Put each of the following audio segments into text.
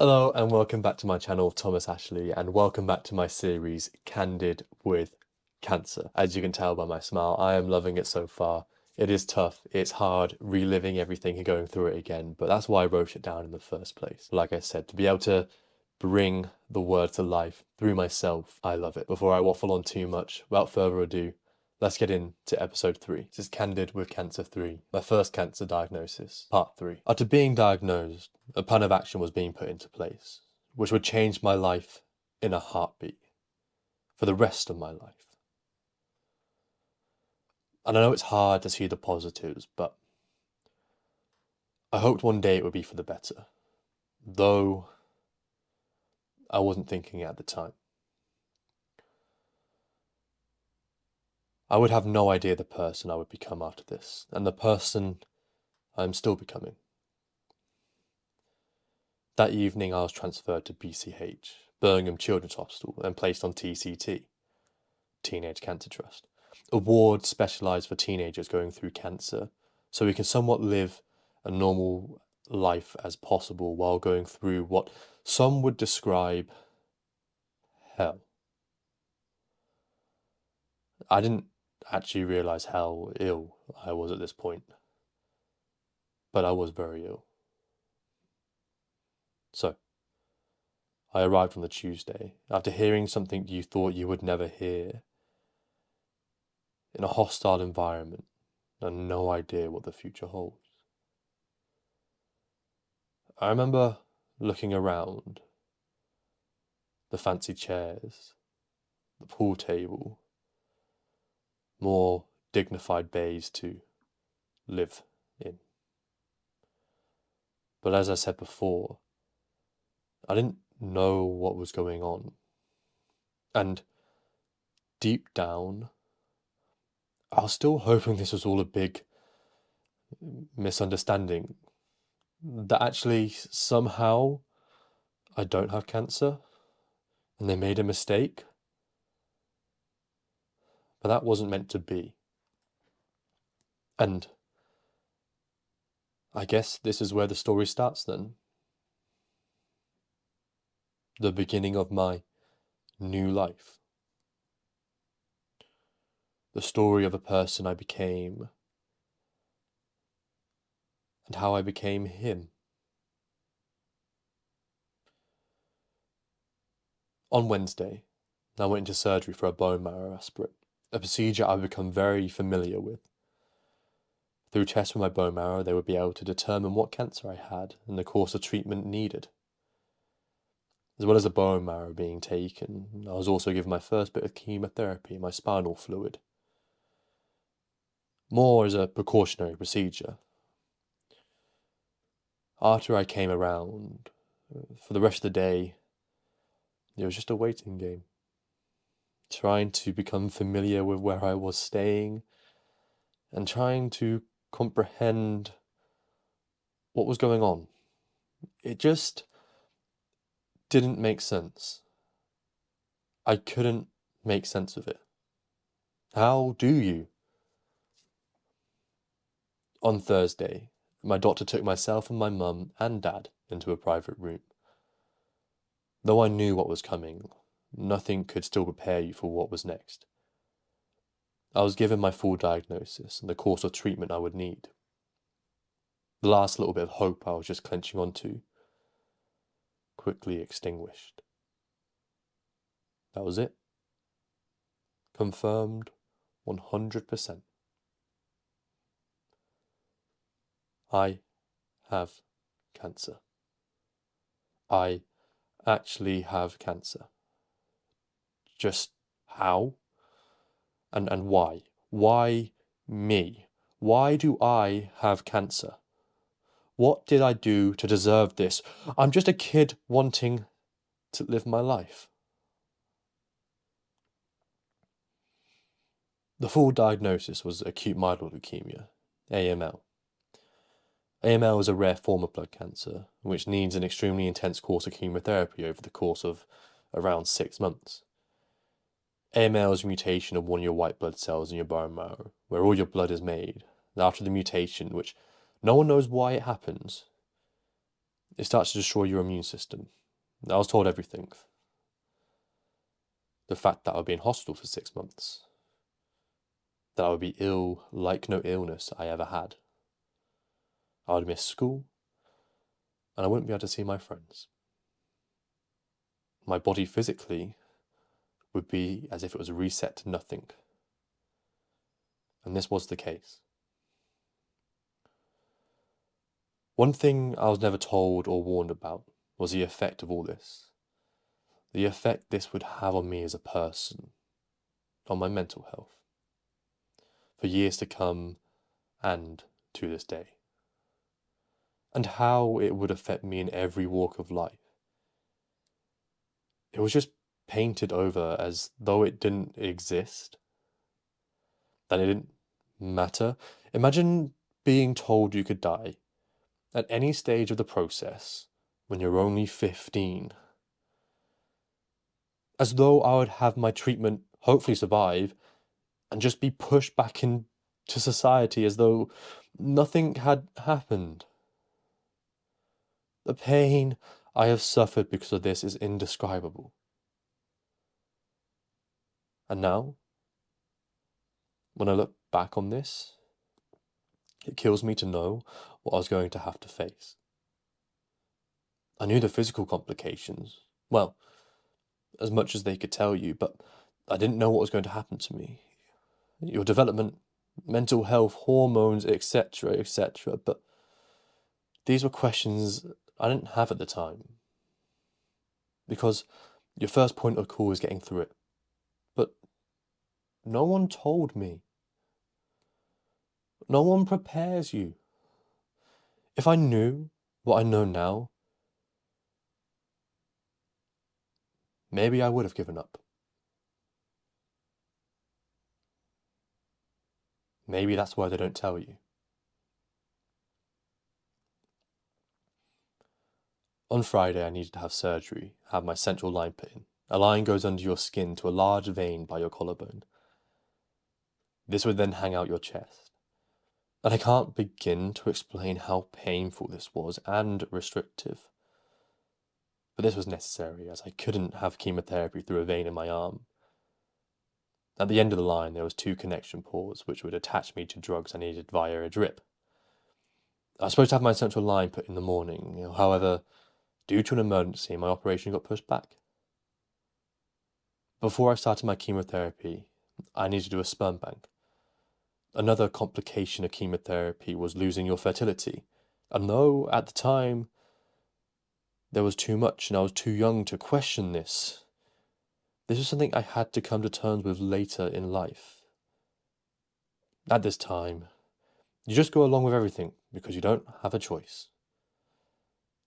Hello and welcome back to my channel, Thomas Ashley, and welcome back to my series, Candid with Cancer. As you can tell by my smile, I am loving it so far. It is tough, it's hard, reliving everything and going through it again, but that's why I wrote it down in the first place. Like I said, to be able to bring the word to life through myself, I love it. Before I waffle on too much, without further ado, let's get into episode 3. This is Candid with Cancer 3, my first cancer diagnosis, part 3. After being diagnosed, a plan of action was being put into place, which would change my life in a heartbeat for the rest of my life. And I know it's hard to see the positives, but I hoped one day it would be for the better, though I wasn't thinking it at the time. I would have no idea the person I would become after this, and the person I'm still becoming. That evening I was transferred to BCH, Birmingham Children's Hospital, and placed on TCT, Teenage Cancer Trust, a ward specialised for teenagers going through cancer, so we can somewhat live a normal life as possible while going through what some would describe hell. I didn't actually realise how ill I was at this point, but I was very ill. So, I arrived on the Tuesday, after hearing something you thought you would never hear, in a hostile environment, and no idea what the future holds. I remember looking around, the fancy chairs, the pool table, more dignified bays to live in. But as I said before, I didn't know what was going on. And deep down, I was still hoping this was all a big misunderstanding. That actually somehow I don't have cancer and they made a mistake. But that wasn't meant to be. And I guess this is where the story starts then. The beginning of my new life. The story of a person I became and how I became him. On Wednesday, I went into surgery for a bone marrow aspirate, a procedure I've become very familiar with. Through tests with my bone marrow, they would be able to determine what cancer I had and the course of treatment needed. As well as the bone marrow being taken, I was also given my first bit of chemotherapy in my spinal fluid. More as a precautionary procedure. After I came around, for the rest of the day, it was just a waiting game. Trying to become familiar with where I was staying, and trying to comprehend what was going on. It just didn't make sense. I couldn't make sense of it. How do you? On Thursday, my doctor took myself and my mum and dad into a private room. Though I knew what was coming, nothing could still prepare you for what was next. I was given my full diagnosis and the course of treatment I would need. The last little bit of hope I was just clenching onto quickly extinguished. That was it. Confirmed 100%. I have cancer. I actually have cancer. Just how? And why? Why me? Why do I have cancer? What did I do to deserve this? I'm just a kid wanting to live my life. The full diagnosis was acute myeloid leukemia, AML. AML is a rare form of blood cancer, which needs an extremely intense course of chemotherapy over the course of around 6 months. AML is a mutation of one of your white blood cells in your bone marrow, where all your blood is made. After the mutation, which no one knows why it happens, It starts to destroy your immune system. I was told everything. The fact that I would be in hospital for 6 months. That I would be ill like no illness I ever had. I would miss school, and I wouldn't be able to see my friends. My body physically would be as if it was reset to nothing. And this was the case. One thing I was never told or warned about was the effect of all this. The effect this would have on me as a person, on my mental health, for years to come and to this day. And how it would affect me in every walk of life. It was just painted over as though it didn't exist, that it didn't matter. Imagine being told you could die at any stage of the process when you're only 15. As though I would have my treatment, hopefully survive, and just be pushed back into society as though nothing had happened. The pain I have suffered because of this is indescribable. And now, when I look back on this, it kills me to know what I was going to have to face. I knew the physical complications, well, as much as they could tell you, but I didn't know what was going to happen to me. Your development, mental health, hormones, etc., etc., but these were questions I didn't have at the time. Because your first point of call is getting through it. But no one told me. No one prepares you. If I knew what I know now, maybe I would have given up. Maybe that's why they don't tell you. On Friday, I needed to have surgery, have my central line put in. A line goes under your skin to a large vein by your collarbone. This would then hang out your chest. And I can't begin to explain how painful this was and restrictive. But this was necessary, as I couldn't have chemotherapy through a vein in my arm. At the end of the line, there was 2 connection ports which would attach me to drugs I needed via a drip. I was supposed to have my central line put in the morning. However, due to an emergency, my operation got pushed back. Before I started my chemotherapy, I needed to do a sperm bank. Another complication of chemotherapy was losing your fertility. And though, at the time, there was too much and I was too young to question this, this was something I had to come to terms with later in life. At this time, you just go along with everything because you don't have a choice.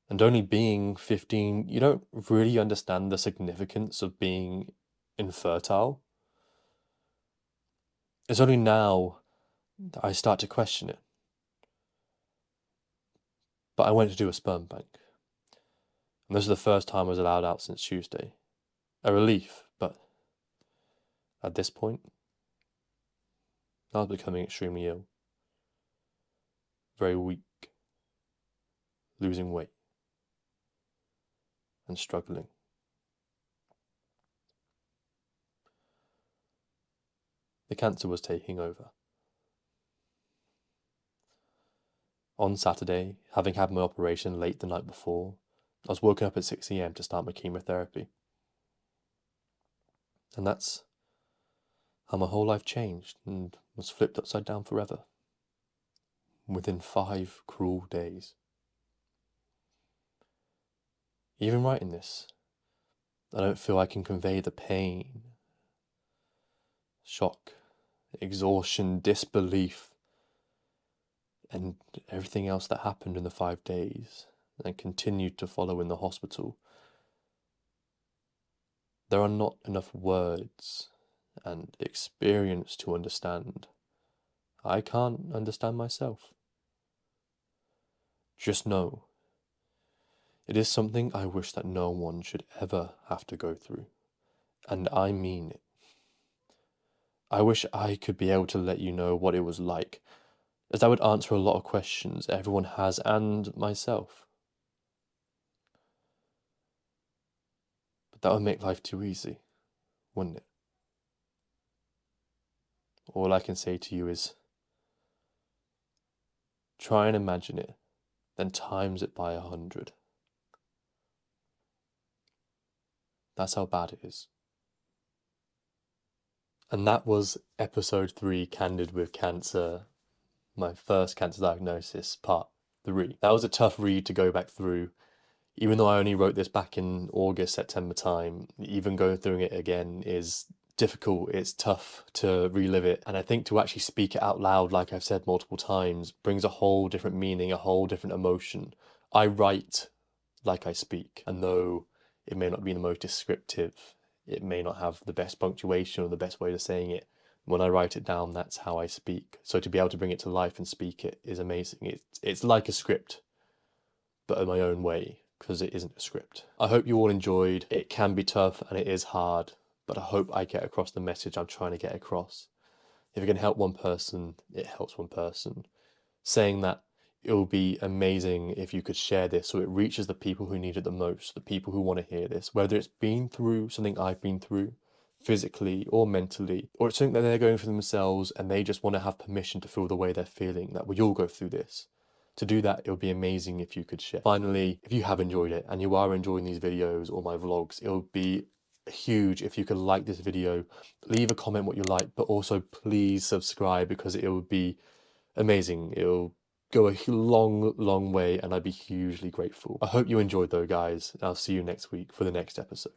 And only being 15, you don't really understand the significance of being infertile. It's only now that I start to question it. But I went to do a sperm bank. And this is the first time I was allowed out since Tuesday. A relief, but at this point, I was becoming extremely ill. Very weak. Losing weight. And struggling. The cancer was taking over. On Saturday, having had my operation late the night before, I was woken up at 6 AM to start my chemotherapy. And that's how my whole life changed and was flipped upside down forever. Within 5 cruel days. Even writing this, I don't feel I can convey the pain, shock, exhaustion, disbelief, and everything else that happened in the 5 days and continued to follow in the hospital. There are not enough words and experience to understand. I can't understand myself. Just know, it is something I wish that no one should ever have to go through. And I mean it. I wish I could be able to let you know what it was like, as that would answer a lot of questions everyone has and myself. But that would make life too easy, wouldn't it? All I can say to you is try and imagine it, then times it by 100. That's how bad it is. And that was episode 3, Candid with Cancer, my first cancer diagnosis, part 3. That was a tough read to go back through. Even though I only wrote this back in August, September time, even going through it again is difficult. It's tough to relive it. And I think to actually speak it out loud, like I've said multiple times, brings a whole different meaning, a whole different emotion. I write like I speak, and though it may not be the most descriptive, it may not have the best punctuation or the best way of saying it, when I write it down, that's how I speak. So to be able to bring it to life and speak it is amazing. It's like a script, but in my own way, because it isn't a script. I hope you all enjoyed. It can be tough and it is hard, but I hope I get across the message I'm trying to get across. If it can help one person, it helps one person. Saying that, it will be amazing if you could share this so it reaches the people who need it the most, the people who want to hear this, whether it's been through something I've been through, physically or mentally, or it's something that they're going through themselves and they just want to have permission to feel the way they're feeling, that we all go through this. To do that, it would be amazing if you could share. Finally, if you have enjoyed it and you are enjoying these videos or my vlogs, it would be huge if you could like this video, leave a comment what you like, but also please subscribe, because it would be amazing. It'll go a long way and I'd be hugely grateful. I hope you enjoyed though, guys. I'll see you next week for the next episode.